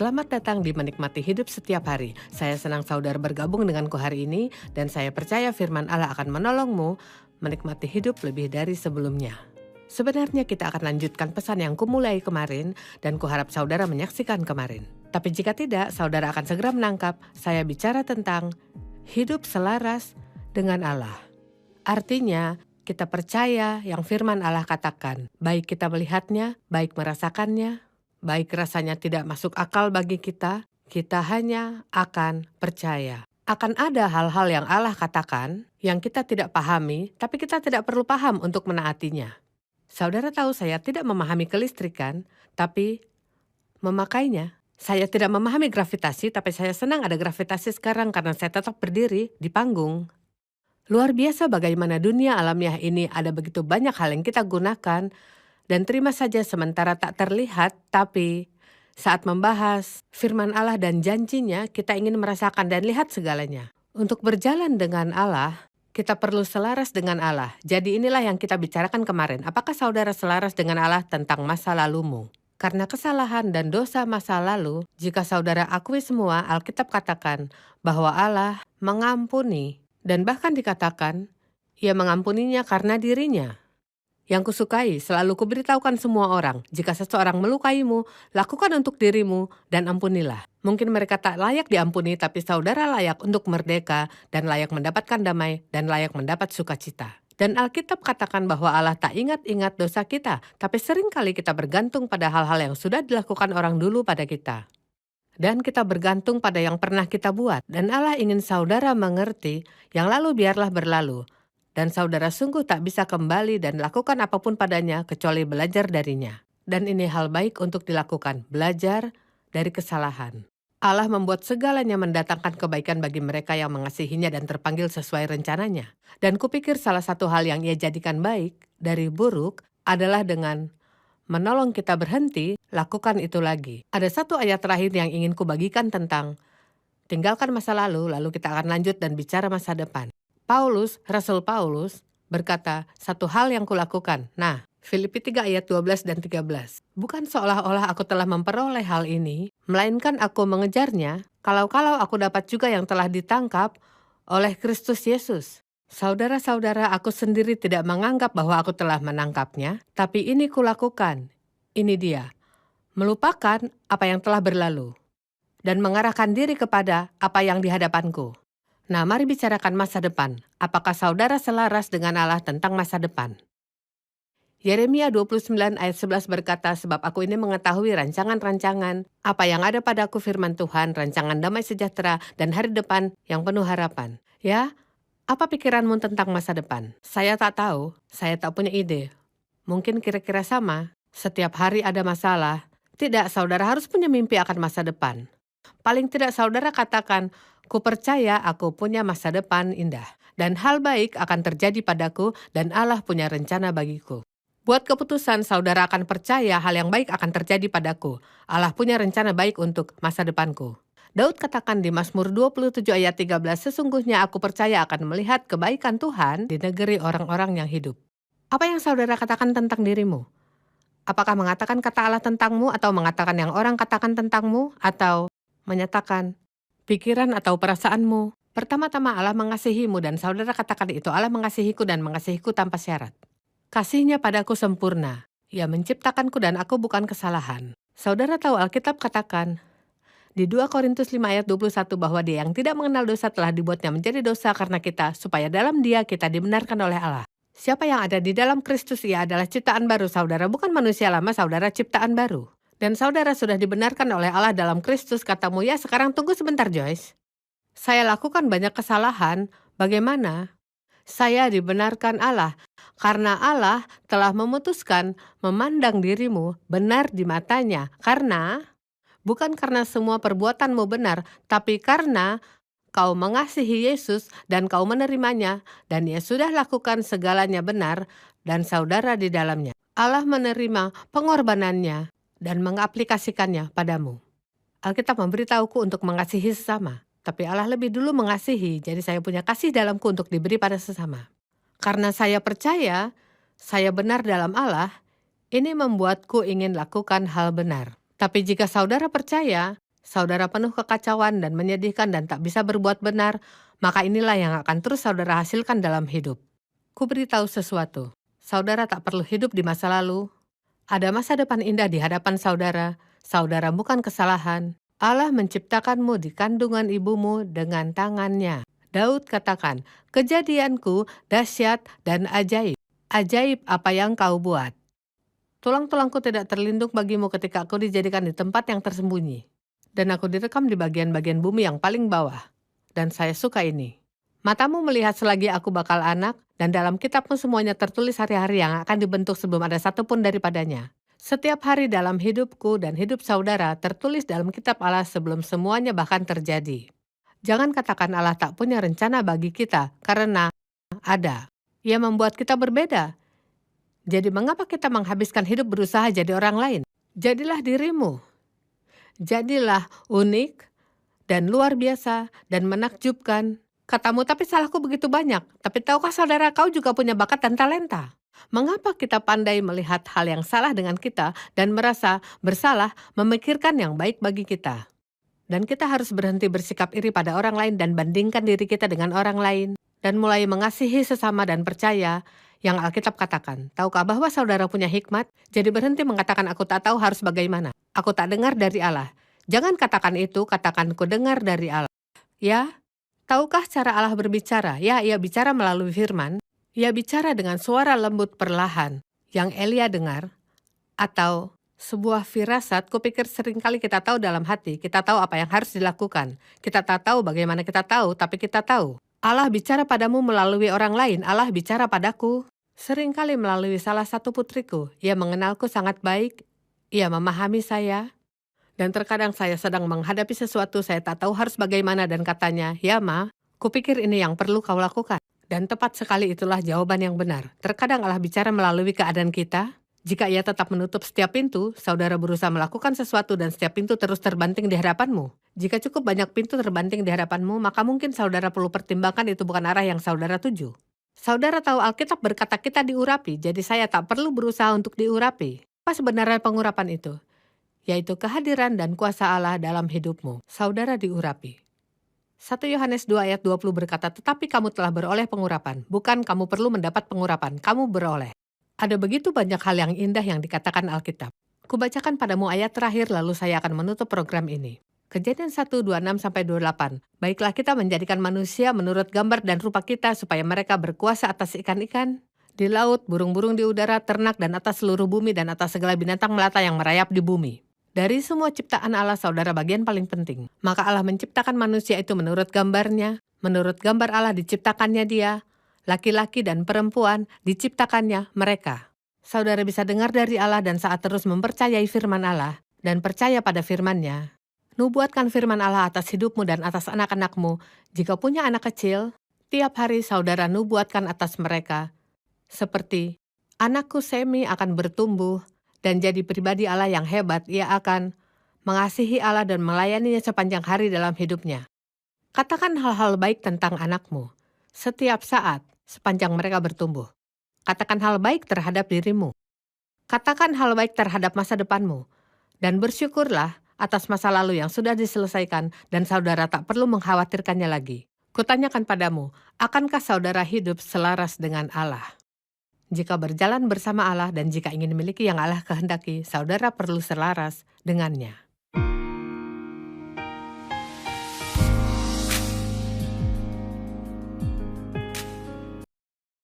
Selamat datang di Menikmati Hidup Setiap Hari. Saya senang saudara bergabung denganku hari ini dan saya percaya firman Allah akan menolongmu menikmati hidup lebih dari sebelumnya. Sebenarnya kita akan lanjutkan pesan yang kumulai kemarin dan kuharap saudara menyaksikan kemarin. Tapi jika tidak, saudara akan segera menangkap saya bicara tentang hidup selaras dengan Allah. Artinya, kita percaya yang firman Allah katakan, baik kita melihatnya, baik merasakannya, baik rasanya tidak masuk akal bagi kita hanya akan percaya. Akan ada hal-hal yang Allah katakan yang kita tidak pahami, tapi kita tidak perlu paham untuk menaatinya. Saudara tahu saya tidak memahami kelistrikan, tapi memakainya. Saya tidak memahami gravitasi, tapi saya senang ada gravitasi sekarang karena saya tetap berdiri di panggung. Luar biasa bagaimana dunia alamiah ini ada begitu banyak hal yang kita gunakan, dan terima saja sementara tak terlihat, tapi saat membahas firman Allah dan janjinya, kita ingin merasakan dan lihat segalanya. Untuk berjalan dengan Allah, kita perlu selaras dengan Allah. Jadi inilah yang kita bicarakan kemarin. Apakah saudara selaras dengan Allah tentang masa lalumu? Karena kesalahan dan dosa masa lalu, jika saudara akui semua, Alkitab katakan bahwa Allah mengampuni. Dan bahkan dikatakan, Ia mengampuninya karena dirinya. Yang kusukai, selalu kuberitahukan semua orang, jika seseorang melukaimu, lakukan untuk dirimu dan ampunilah. Mungkin mereka tak layak diampuni, tapi saudara layak untuk merdeka dan layak mendapatkan damai dan layak mendapat sukacita. Dan Alkitab katakan bahwa Allah tak ingat-ingat dosa kita, tapi seringkali kita bergantung pada hal-hal yang sudah dilakukan orang dulu pada kita. Dan kita bergantung pada yang pernah kita buat. Dan Allah ingin saudara mengerti, yang lalu biarlah berlalu. Dan saudara sungguh tak bisa kembali dan lakukan apapun padanya kecuali belajar darinya. Dan ini hal baik untuk dilakukan, belajar dari kesalahan. Allah membuat segalanya mendatangkan kebaikan bagi mereka yang mengasihinya dan terpanggil sesuai rencananya. Dan kupikir salah satu hal yang Ia jadikan baik dari buruk adalah dengan menolong kita berhenti, lakukan itu lagi. Ada satu ayat terakhir yang ingin kubagikan tentang tinggalkan masa lalu kita akan lanjut dan bicara masa depan. Rasul Paulus berkata, satu hal yang kulakukan. Nah, Filipi 3 ayat 12 dan 13. Bukan seolah-olah aku telah memperoleh hal ini, melainkan aku mengejarnya, kalau-kalau aku dapat juga yang telah ditangkap oleh Kristus Yesus. Saudara-saudara, aku sendiri tidak menganggap bahwa aku telah menangkapnya, tapi ini kulakukan. Ini dia, melupakan apa yang telah berlalu, dan mengarahkan diri kepada apa yang di hadapanku. Nah, mari bicarakan masa depan. Apakah saudara selaras dengan Allah tentang masa depan? Yeremia 29 ayat 11 berkata, sebab aku ini mengetahui rancangan-rancangan, apa yang ada padaku firman Tuhan, rancangan damai sejahtera dan hari depan yang penuh harapan. Ya, apa pikiranmu tentang masa depan? Saya tak tahu, saya tak punya ide. Mungkin kira-kira sama, setiap hari ada masalah. Tidak, saudara harus punya mimpi akan masa depan. Paling tidak saudara katakan, ku percaya aku punya masa depan indah, dan hal baik akan terjadi padaku, dan Allah punya rencana bagiku. Buat keputusan, saudara akan percaya hal yang baik akan terjadi padaku. Allah punya rencana baik untuk masa depanku. Daud katakan di Mazmur 27 ayat 13, sesungguhnya aku percaya akan melihat kebaikan Tuhan di negeri orang-orang yang hidup. Apa yang saudara katakan tentang dirimu? Apakah mengatakan kata Allah tentangmu, atau mengatakan yang orang katakan tentangmu, atau menyatakan pikiran atau perasaanmu? Pertama-tama Allah mengasihimu dan saudara katakan itu, Allah mengasihiku dan mengasihiku tanpa syarat. Kasihnya padaku sempurna. Ia menciptakanku dan aku bukan kesalahan. Saudara tahu Alkitab katakan di 2 Korintus 5 ayat 21 bahwa Dia yang tidak mengenal dosa telah dibuatnya menjadi dosa karena kita, supaya dalam Dia kita dibenarkan oleh Allah. Siapa yang ada di dalam Kristus, ia adalah ciptaan baru, saudara. Bukan manusia lama, saudara, ciptaan baru. Dan saudara sudah dibenarkan oleh Allah dalam Kristus. Katamu, ya sekarang tunggu sebentar Joyce. Saya lakukan banyak kesalahan, bagaimana? Saya dibenarkan Allah, karena Allah telah memutuskan memandang dirimu benar di matanya. Bukan karena semua perbuatanmu benar, tapi karena kau mengasihi Yesus dan kau menerimanya, dan Ia sudah lakukan segalanya benar, dan saudara di dalamnya. Allah menerima pengorbanannya dan mengaplikasikannya padamu. Alkitab memberitahuku untuk mengasihi sesama, tapi Allah lebih dulu mengasihi, jadi saya punya kasih dalamku untuk diberi pada sesama. Karena saya percaya, saya benar dalam Allah, ini membuatku ingin lakukan hal benar. Tapi jika saudara percaya, saudara penuh kekacauan dan menyedihkan dan tak bisa berbuat benar, maka inilah yang akan terus saudara hasilkan dalam hidup. Ku beritahu sesuatu, saudara tak perlu hidup di masa lalu. Ada masa depan indah di hadapan saudara. Saudara bukan kesalahan. Allah menciptakanmu di kandungan ibumu dengan tangannya. Daud katakan, kejadianku dahsyat dan ajaib. Ajaib apa yang kau buat. Tulang-tulangku tidak terlindung bagimu ketika aku dijadikan di tempat yang tersembunyi. Dan aku direkam di bagian-bagian bumi yang paling bawah. Dan saya suka ini. Matamu melihat selagi aku bakal anak, dan dalam kitabmu semuanya tertulis hari-hari yang akan dibentuk sebelum ada satupun daripadanya. Setiap hari dalam hidupku dan hidup saudara tertulis dalam kitab Allah sebelum semuanya bahkan terjadi. Jangan katakan Allah tak punya rencana bagi kita, karena ada. Ia membuat kita berbeda. Jadi mengapa kita menghabiskan hidup berusaha jadi orang lain? Jadilah dirimu. Jadilah unik dan luar biasa dan menakjubkan. Katamu, tapi salahku begitu banyak. Tapi tahukah saudara, kau juga punya bakat dan talenta. Mengapa kita pandai melihat hal yang salah dengan kita dan merasa bersalah memikirkan yang baik bagi kita? Dan kita harus berhenti bersikap iri pada orang lain dan bandingkan diri kita dengan orang lain. Dan mulai mengasihi sesama dan percaya yang Alkitab katakan. Tahukah bahwa saudara punya hikmat? Jadi berhenti mengatakan aku tak tahu harus bagaimana. Aku tak dengar dari Allah. Jangan katakan itu, katakan ku dengar dari Allah. Ya, tahukah cara Allah berbicara? Ya, ia bicara melalui firman. Ia bicara dengan suara lembut perlahan yang Elia dengar. Atau sebuah firasat, kupikir seringkali kita tahu dalam hati. Kita tahu apa yang harus dilakukan. Kita tak tahu bagaimana kita tahu, tapi kita tahu. Allah bicara padamu melalui orang lain. Allah bicara padaku seringkali melalui salah satu putriku. Ia mengenalku sangat baik. Ia memahami saya. Dan terkadang saya sedang menghadapi sesuatu, saya tak tahu harus bagaimana, dan katanya, ya Ma, kupikir ini yang perlu kau lakukan. Dan tepat sekali itulah jawaban yang benar. Terkadang Allah bicara melalui keadaan kita. Jika ia tetap menutup setiap pintu, saudara berusaha melakukan sesuatu dan setiap pintu terus terbanting di hadapanmu. Jika cukup banyak pintu terbanting di hadapanmu, maka mungkin saudara perlu pertimbangkan itu bukan arah yang saudara tuju. Saudara tahu Alkitab berkata kita diurapi, jadi saya tak perlu berusaha untuk diurapi. Apa sebenarnya pengurapan itu? Yaitu kehadiran dan kuasa Allah dalam hidupmu. Saudara diurapi. 1 Yohanes 2 ayat 20 berkata, tetapi kamu telah beroleh pengurapan. Bukan kamu perlu mendapat pengurapan, kamu beroleh. Ada begitu banyak hal yang indah yang dikatakan Alkitab. Kubacakan padamu ayat terakhir lalu saya akan menutup program ini. Kejadian 1:26-28. Baiklah kita menjadikan manusia menurut gambar dan rupa kita supaya mereka berkuasa atas ikan-ikan di laut, burung-burung di udara, ternak dan atas seluruh bumi dan atas segala binatang melata yang merayap di bumi. Dari semua ciptaan Allah, saudara, bagian paling penting. Maka Allah menciptakan manusia itu menurut gambarnya. Menurut gambar Allah diciptakannya dia. Laki-laki dan perempuan diciptakannya mereka. Saudara bisa dengar dari Allah dan saat terus mempercayai firman Allah dan percaya pada firman-Nya. Nubuatkan firman Allah atas hidupmu dan atas anak-anakmu. Jika punya anak kecil, tiap hari saudara nubuatkan atas mereka. Seperti, anakku Semi akan bertumbuh dan jadi pribadi Allah yang hebat. Ia akan mengasihi Allah dan melayaninya sepanjang hari dalam hidupnya. Katakan hal-hal baik tentang anakmu setiap saat sepanjang mereka bertumbuh. Katakan hal baik terhadap dirimu. Katakan hal baik terhadap masa depanmu. Dan bersyukurlah atas masa lalu yang sudah diselesaikan dan saudara tak perlu mengkhawatirkannya lagi. Kutanyakan padamu, akankah saudara hidup selaras dengan Allah? Jika berjalan bersama Allah dan jika ingin memiliki yang Allah kehendaki, saudara perlu selaras dengannya.